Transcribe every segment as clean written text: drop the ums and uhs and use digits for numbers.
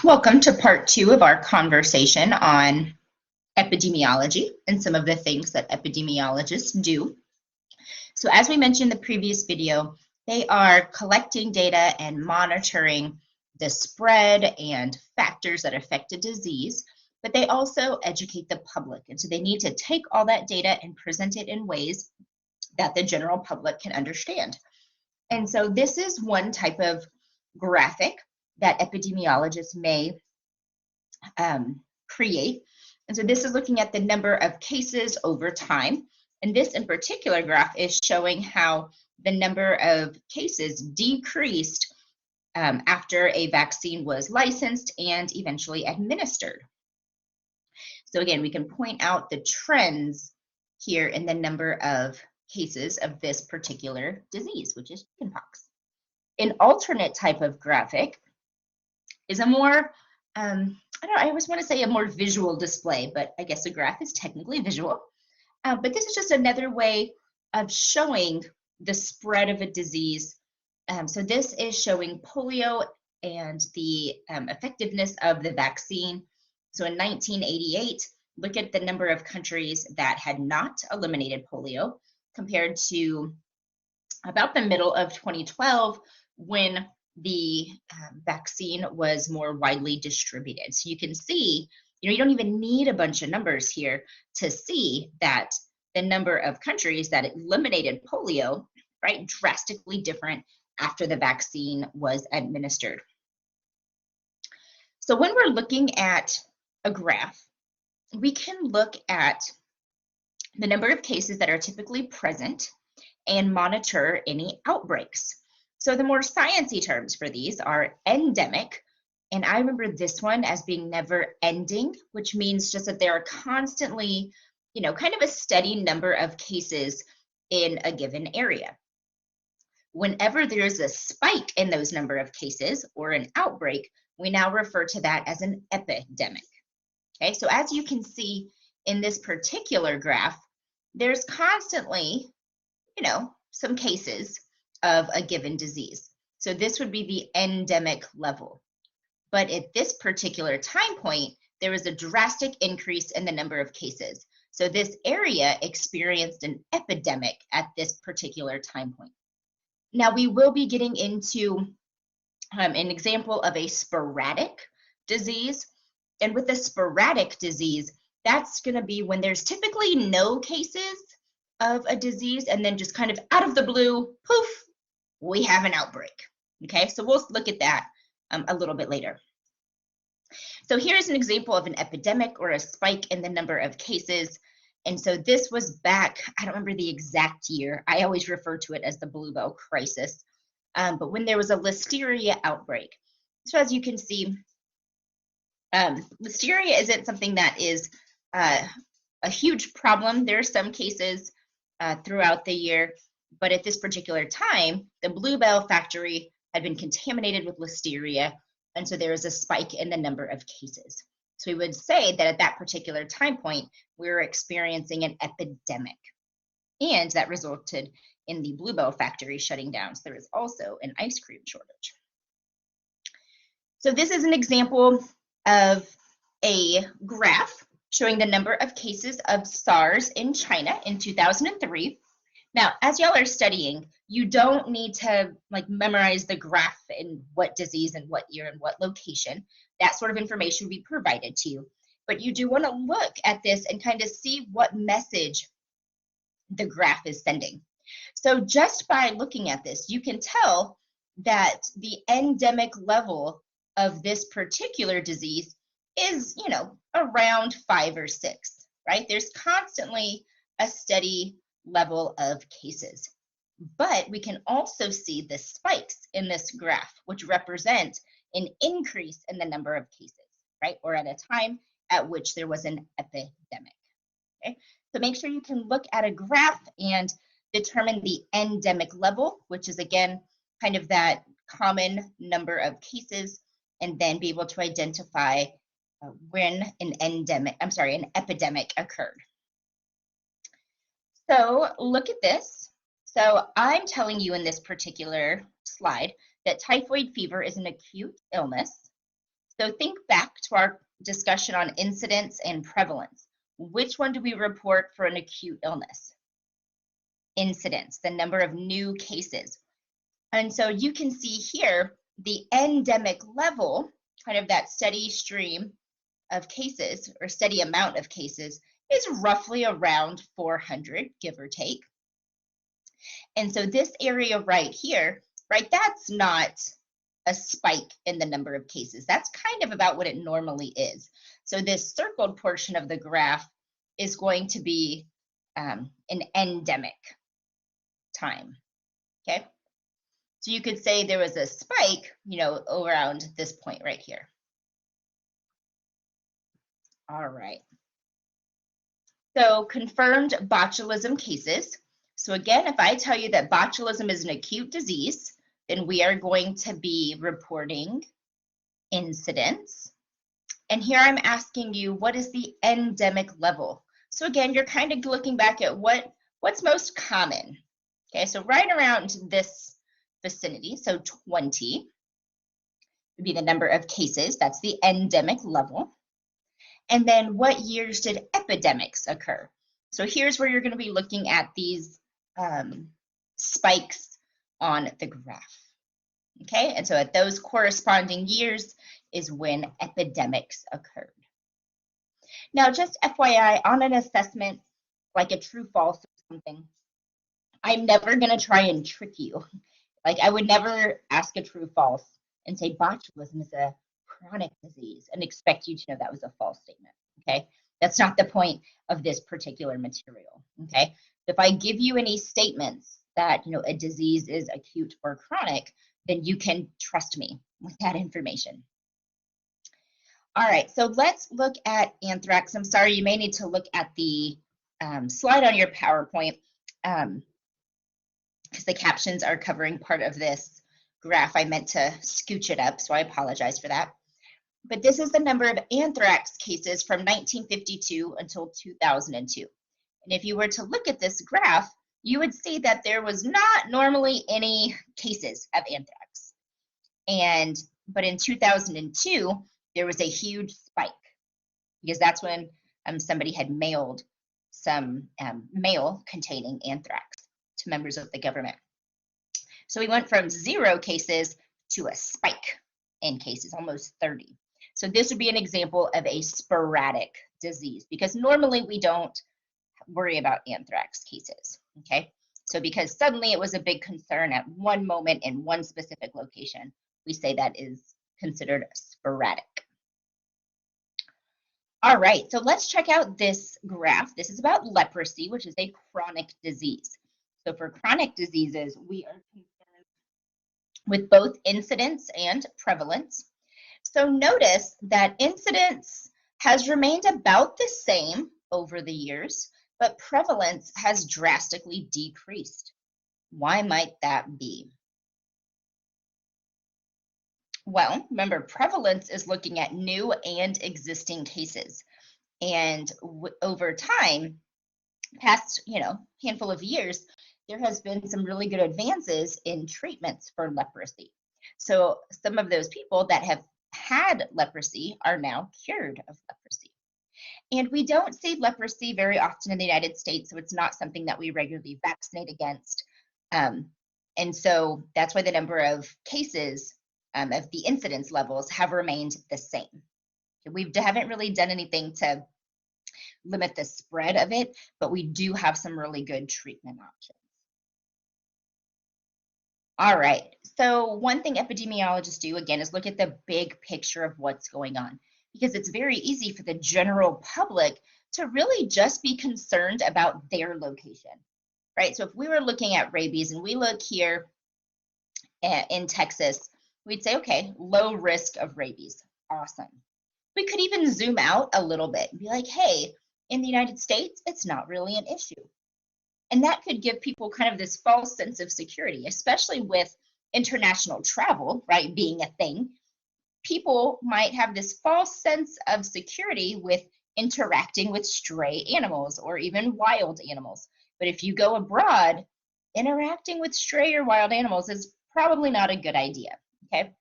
Welcome to part 2 of our conversation on epidemiology and some of the things that epidemiologists do. So as we mentioned in the previous video, they are collecting data and monitoring the spread and factors that affect a disease, but they also educate the public. And so they need to take all that data and present it in ways that the general public can understand. And so this is one type of graphic that epidemiologists may create. And so this is looking at the number of cases over time. And this in particular graph is showing how the number of cases decreased after a vaccine was licensed and eventually administered. So again, we can point out the trends here in the number of cases of this particular disease, which is chickenpox. An alternate type of graphic is a more I always want to say a more visual display, but I guess a graph is technically visual. But this is just another way of showing the spread of a disease. So this is showing polio and the effectiveness of the vaccine. So in 1988, look at the number of countries that had not eliminated polio compared to about the middle of 2012 when the vaccine was more widely distributed. So you can see, you don't even need a bunch of numbers here to see that the number of countries that eliminated polio, right, drastically different after the vaccine was administered. So when we're looking at a graph, we can look at the number of cases that are typically present and monitor any outbreaks. So the more sciencey terms for these are endemic, and I remember this one as being never ending, which means just that there are constantly, kind of a steady number of cases in a given area. Whenever there's a spike in those number of cases or an outbreak, we now refer to that as an epidemic. Okay, so as you can see in this particular graph, there's constantly, some cases of a given disease. So this would be the endemic level. But at this particular time point, there was a drastic increase in the number of cases. So this area experienced an epidemic at this particular time point. Now we will be getting into an example of a sporadic disease. And with a sporadic disease, that's going to be when there's typically no cases of a disease, and then just kind of out of the blue, poof, we have an outbreak. Okay, so we'll look at that a little bit later. So here's an example of an epidemic or a spike in the number of cases. And so this was back, I don't remember the exact year. I always refer to it as the Bluebell crisis. But when there was a listeria outbreak. So as you can see, listeria isn't something that is a huge problem. There are some cases throughout the year, but at this particular time, the Bluebell factory had been contaminated with listeria, and so there was a spike in the number of cases. So we would say that at that particular time point, we were experiencing an epidemic, and that resulted in the Bluebell factory shutting down. So there was also an ice cream shortage. So this is an example of a graph showing the number of cases of SARS in China in 2003. Now, as y'all are studying, you don't need to memorize the graph and what disease and what year and what location. That sort of information will be provided to you. But you do want to look at this and kind of see what message the graph is sending. So just by looking at this, you can tell that the endemic level of this particular disease is, around 5 or 6, right? There's constantly a steady level of cases. But we can also see the spikes in this graph, which represent an increase in the number of cases, right? Or at a time at which there was an epidemic, okay? So make sure you can look at a graph and determine the endemic level, which is again, kind of that common number of cases, and then be able to identify when an epidemic occurred. So look at this. So I'm telling you in this particular slide that typhoid fever is an acute illness. So think back to our discussion on incidence and prevalence. Which one do we report for an acute illness? Incidence, the number of new cases. And so you can see here the endemic level, kind of that steady stream of cases or steady amount of cases, is roughly around 400, give or take. And so this area right here, right, that's not a spike in the number of cases. That's kind of about what it normally is. So this circled portion of the graph is going to be an endemic time, okay? So you could say there was a spike, around this point right here. All right. So confirmed botulism cases. So again, if I tell you that botulism is an acute disease, then we are going to be reporting incidence. And here I'm asking you, what is the endemic level? So again, you're kind of looking back at what's most common. Okay, so right around this vicinity, so 20 would be the number of cases. That's the endemic level. And then what years did epidemics occur? So here's where you're going to be looking at these spikes on the graph. Okay, and so at those corresponding years is when epidemics occurred. Now, just FYI, on an assessment like a true false or something, I'm never going to try and trick you. Like, I would never ask a true false and say botulism is a chronic disease and expect you to know that was a false statement. Okay, that's not the point of this particular material. Okay, if I give you any statements that a disease is acute or chronic, then you can trust me with that information. All right, so let's look at anthrax. I'm sorry, you may need to look at the slide on your PowerPoint because the captions are covering part of this graph. I meant to scooch it up, so I apologize for that. But this is the number of anthrax cases from 1952 until 2002. And if you were to look at this graph, you would see that there was not normally any cases of anthrax. But in 2002, there was a huge spike because that's when somebody had mailed some mail containing anthrax to members of the government. So we went from 0 cases to a spike in cases, almost 30. So this would be an example of a sporadic disease because normally we don't worry about anthrax cases, okay? So because suddenly it was a big concern at one moment in one specific location, we say that is considered sporadic. All right, so let's check out this graph. This is about leprosy, which is a chronic disease. So for chronic diseases, we are concerned with both incidence and prevalence. So notice that incidence has remained about the same over the years, but prevalence has drastically decreased. Why might that be? Well, remember, prevalence is looking at new and existing cases. And over time, past handful of years, there has been some really good advances in treatments for leprosy. So some of those people that have had leprosy are now cured of leprosy. And we don't see leprosy very often in the United States, so it's not something that we regularly vaccinate against. And so that's why the number of cases of the incidence levels have remained the same. We haven't really done anything to limit the spread of it, but we do have some really good treatment options. All right, so one thing epidemiologists do, again, is look at the big picture of what's going on, because it's very easy for the general public to really just be concerned about their location, right? So if we were looking at rabies and we look here in Texas, we'd say, okay, low risk of rabies, awesome. We could even zoom out a little bit and be like, hey, in the United States, it's not really an issue. And that could give people kind of this false sense of security, especially with international travel, right, being a thing. People might have this false sense of security with interacting with stray animals or even wild animals. But if you go abroad, interacting with stray or wild animals is probably not a good idea, okay?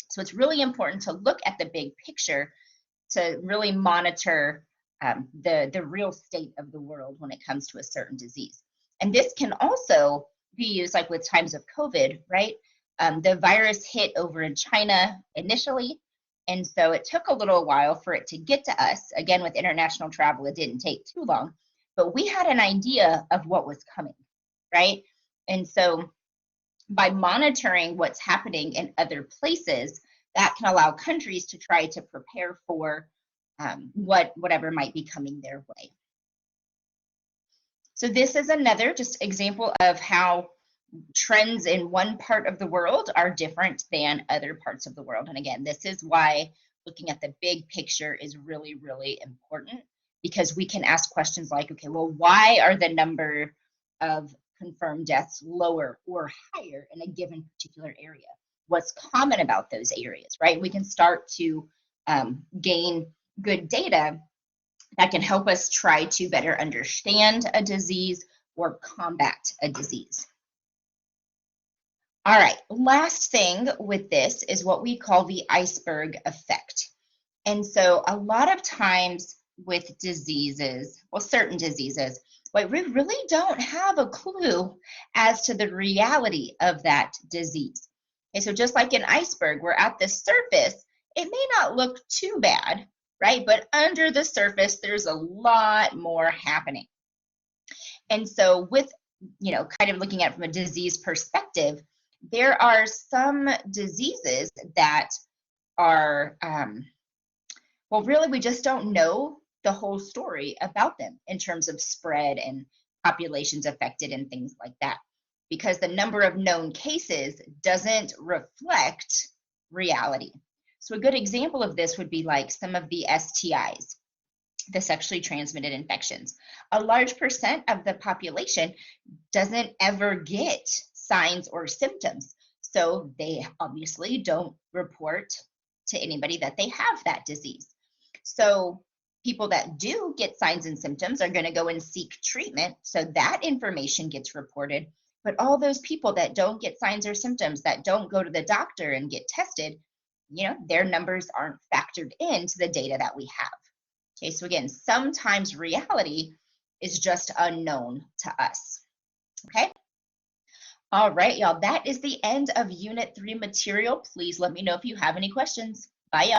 So So it's really important to look at the big picture to really monitor the real state of the world when it comes to a certain disease. And this can also be used like with times of COVID, right? The virus hit over in China initially. And so it took a little while for it to get to us. Again, with international travel, it didn't take too long, but we had an idea of what was coming, right? And so by monitoring what's happening in other places, that can allow countries to try to prepare for whatever might be coming their way. So this is another just example of how trends in one part of the world are different than other parts of the world. And again, this is why looking at the big picture is really, really important, because we can ask questions like, okay, well, why are the number of confirmed deaths lower or higher in a given particular area? What's common about those areas, right? We can start to gain good data that can help us try to better understand a disease or combat a disease. All right, last thing with this is what we call the iceberg effect. And so a lot of times with diseases, well, certain diseases, but we really don't have a clue as to the reality of that disease. Okay, so just like an iceberg, we're at the surface, it may not look too bad, right? But under the surface, there's a lot more happening. And so with, kind of looking at it from a disease perspective, there are some diseases that are, well, really, we just don't know the whole story about them in terms of spread and populations affected and things like that, because the number of known cases doesn't reflect reality. So a good example of this would be like some of the STIs, the sexually transmitted infections. A large percent of the population doesn't ever get signs or symptoms. So they obviously don't report to anybody that they have that disease. So people that do get signs and symptoms are going to go and seek treatment. So that information gets reported. But all those people that don't get signs or symptoms, that don't go to the doctor and get tested, their numbers aren't factored into the data that we have. Okay, so again, sometimes reality is just unknown to us. Okay. All right, y'all, that is the end of Unit 3 material. Please let me know if you have any questions. Bye, y'all.